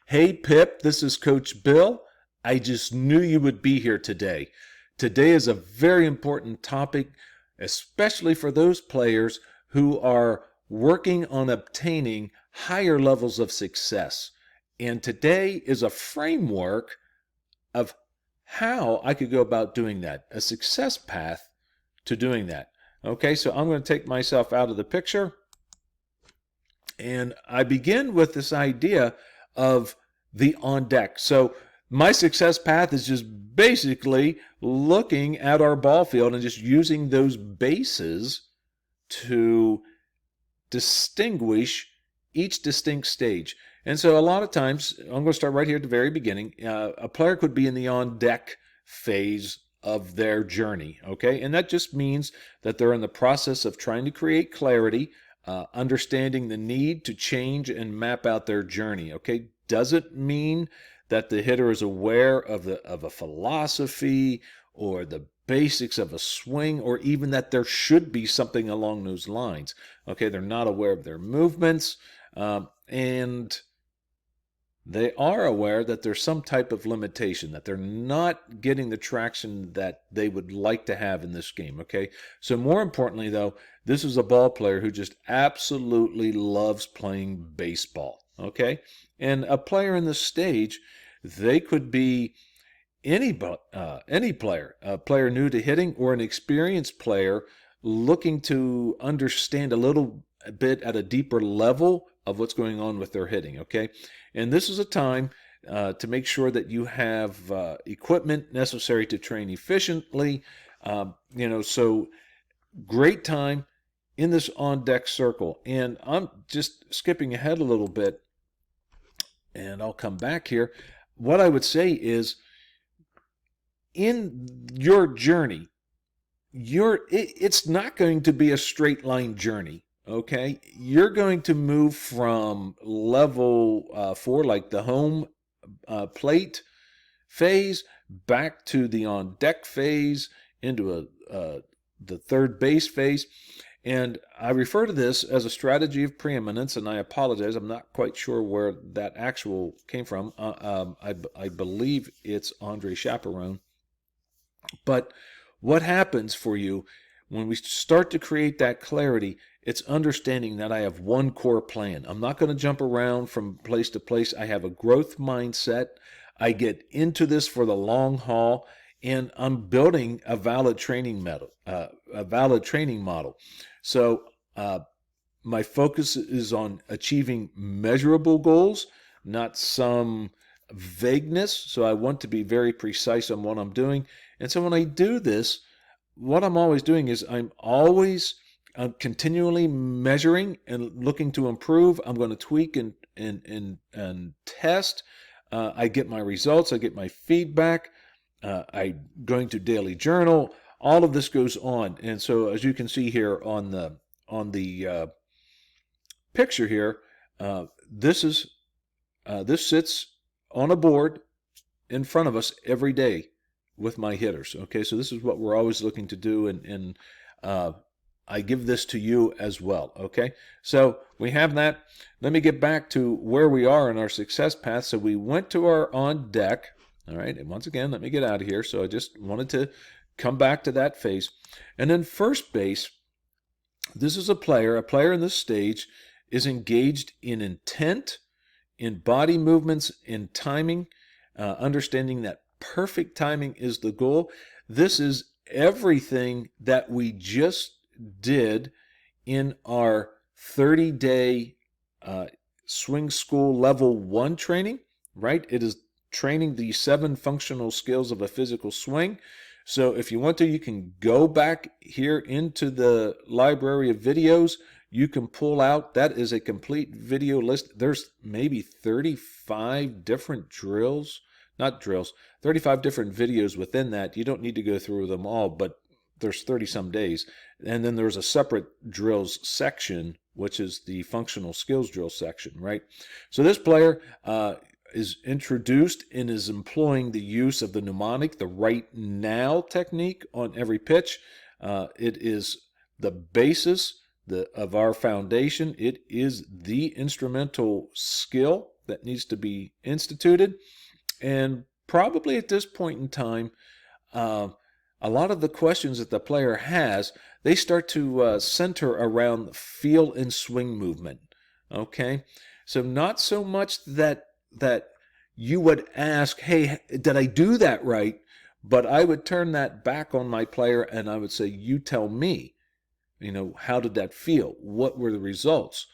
Hey Pip, this is Coach Bill. I just knew you would be here today. Today is a very important topic, especially for those players who are working on obtaining higher levels of success. And today is a framework of how I could go about doing that, a success path to doing that. Okay, so I'm going to take myself out of the picture. And I begin with this idea of the on deck. So my success path is just basically looking at our ball field and just using those bases to distinguish each distinct stage. And so a lot of times, I'm going to start right here at the very beginning. A player could be in the on deck phase of their journey, okay? And that just means that they're in the process of trying to create clarity, understanding the need to change and map out their journey, okay? Does it mean that the hitter is aware of a philosophy or the basics of a swing, or even that there should be something along those lines? Okay, they're not aware of their movements, and they are aware that there's some type of limitation, that they're not getting the traction that they would like to have in this game, okay? So more importantly, though, this is a ball player who just absolutely loves playing baseball, okay? And a player in this stage, they could be any player, a player new to hitting or an experienced player looking to understand a little bit at a deeper level of what's going on with their hitting, okay? And this is a time to make sure that you have equipment necessary to train efficiently. So great time in this on-deck circle. And I'm just skipping ahead a little bit, and I'll come back here. What I would say is, in your journey, it's not going to be a straight line journey. Okay, you're going to move from level 4, like the home plate phase, back to the on deck phase, into the third base phase. And I refer to this as a strategy of preeminence, and I apologize, I'm not quite sure where that actual came from. I believe it's Andre Chaperone. But what happens for you when we start to create that clarity? It's understanding that I have one core plan. I'm not going to jump around from place to place. I have a growth mindset. I get into this for the long haul, and I'm building a valid training model. So my focus is on achieving measurable goals, not some vagueness. So I want to be very precise on what I'm doing. And so when I do this, what I'm always doing is I'm continually measuring and looking to improve. I'm going to tweak and test. I get my results. I get my feedback. I'm going to daily journal. All of this goes on. And so as you can see here on the picture here, this sits on a board in front of us every day with my hitters. Okay, so this is what we're always looking to do, and I give this to you as well. Okay, so we have that. Let me get back to where we are in our success path. So we went to our on deck. All right, and once again, let me get out of here. So I just wanted to come back to that phase. And then first base, this is a player in this stage is engaged in intent, in body movements, in timing, understanding that perfect timing is the goal. This is everything that we just did in our 30-day swing school level 1 training, right? It is training the 7 functional skills of a physical swing. So if you want to, you can go back here into the library of videos. You can pull out, that is a complete video list. There's maybe 35 different 35 different videos within that. You don't need to go through them all, but there's 30 some days. And then there's a separate drills section, which is the functional skills drill section, right? So this player is introduced and is employing the use of the mnemonic, the right now technique on every pitch. It is the basis of our foundation. It is the instrumental skill that needs to be instituted. And probably at this point in time, uh, a lot of the questions that the player has, they start to center around feel and swing movement. Okay, so not so much that you would ask, "Hey, did I do that right?" But I would turn that back on my player and I would say, "You tell me. How did that feel? What were the results?"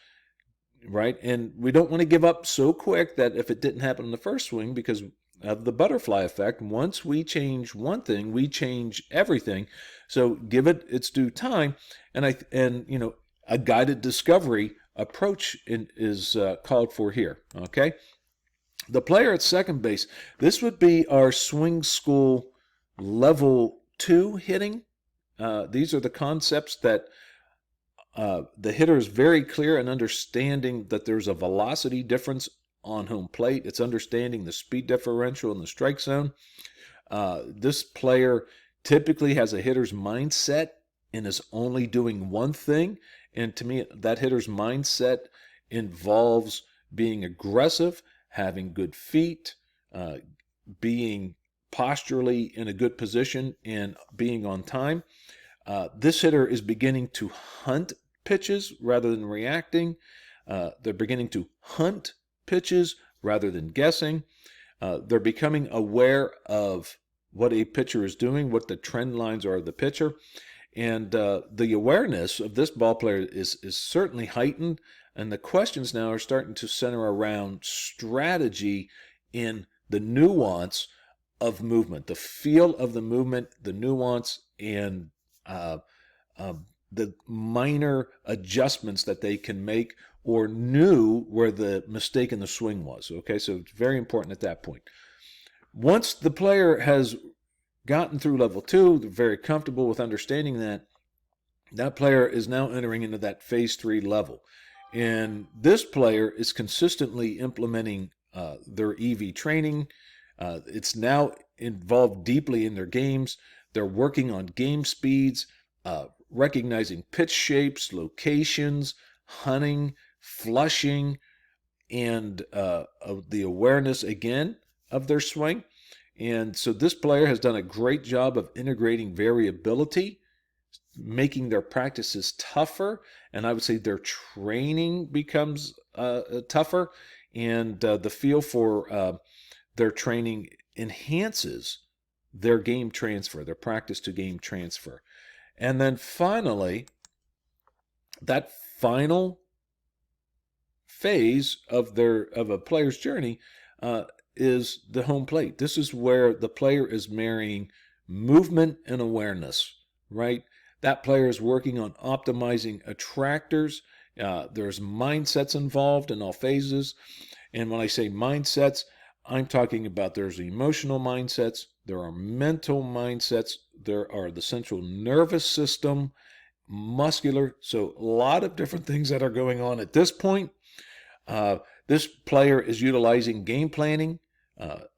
Right? And we don't want to give up so quick that if it didn't happen in the first swing, because of the butterfly effect, once we change one thing, we change everything. So give it its due time. And a guided discovery approach is called for here. Okay. The player at second base, this would be our swing school level 2 hitting. These are the concepts that the hitter is very clear in understanding that there's a velocity difference on home plate. It's understanding the speed differential in the strike zone. This player typically has a hitter's mindset and is only doing one thing. And to me, that hitter's mindset involves being aggressive, having good feet, being posturally in a good position, and being on time. This hitter is beginning to hunt pitches rather than reacting. They're beginning to hunt pitches rather than guessing. They're becoming aware of what a pitcher is doing, what the trend lines are of the pitcher. And the awareness of this ball player is certainly heightened. And the questions now are starting to center around strategy in the nuance of movement, the feel of the movement, the nuance, and the minor adjustments that they can make or knew where the mistake in the swing was. Okay, so it's very important at that point. Once the player has gotten through level 2, they're very comfortable with understanding that player is now entering into that phase 3 level. And this player is consistently implementing their EV training. It's now involved deeply in their games. They're working on game speeds, recognizing pitch shapes, locations, hunting, flushing, and the awareness, again, of their swing. And so this player has done a great job of integrating variability, making their practices tougher. And I would say their training becomes tougher. And the feel for their training enhances their game transfer, their practice to game transfer. And then finally, that final phase of a player's journey is the home plate. This is where the player is marrying movement and awareness, right? That player is working on optimizing attractors. There's mindsets involved in all phases. And when I say mindsets, I'm talking about there's emotional mindsets, there are mental mindsets, there are the central nervous system, muscular, so a lot of different things that are going on at this point. This player is utilizing game planning,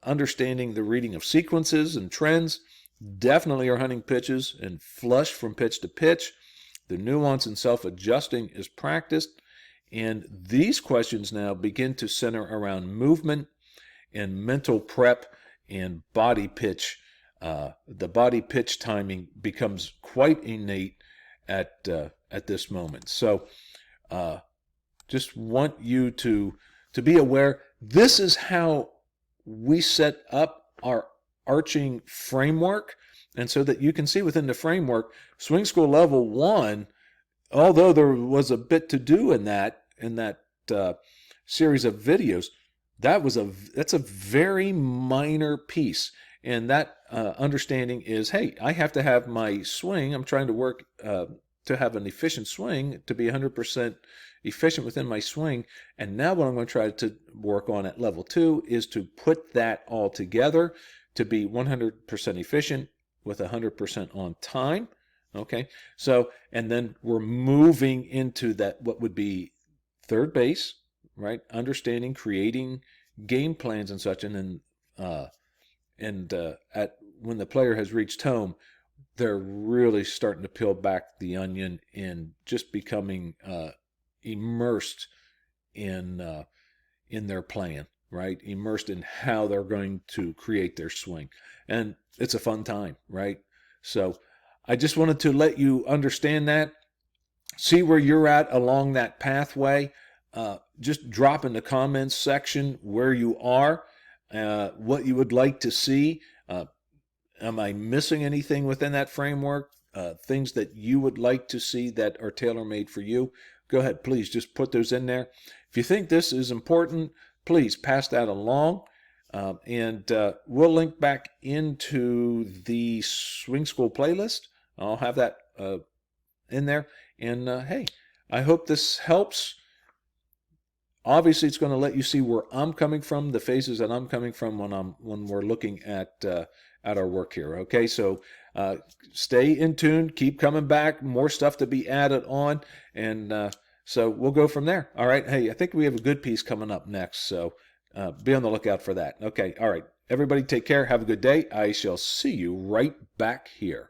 understanding the reading of sequences and trends, definitely are hunting pitches and flush from pitch to pitch. The nuance and self-adjusting is practiced. And these questions now begin to center around movement and mental prep and body pitch. The body pitch timing becomes quite innate at this moment. So just want you to be aware. This is how we set up our arching framework. And so that you can see within the framework, Swing School Level 1, although there was a bit to do in that series of videos, that's a very minor piece. And that understanding is, hey, I have to have my swing. I'm trying to work to have an efficient swing, to be 100% efficient within my swing. And now what I'm going to try to work on at level 2 is to put that all together to be 100% efficient with 100% on time. Okay, so, and then we're moving into that, what would be third base, right? Understanding, creating game plans and such. And then when the player has reached home, they're really starting to peel back the onion and just becoming immersed in in their plan, right? Immersed in how they're going to create their swing. And it's a fun time, right? So I just wanted to let you understand that. See where you're at along that pathway. Just drop in the comments section where you are, what you would like to see. Am I missing anything within that framework? Things that you would like to see that are tailor-made for you? Go ahead, please just put those in there. If you think this is important, please pass that along. And we'll link back into the Swing School playlist. I'll have that in there. And hey, I hope this helps. Obviously, it's going to let you see where I'm coming from, the phases that I'm coming from when we're looking at our work here. Okay, so stay in tune, keep coming back, more stuff to be added on, and so we'll go from there. All right. Hey, I think we have a good piece coming up next, so be on the lookout for that. Okay. All right. Everybody, take care. Have a good day. I shall see you right back here.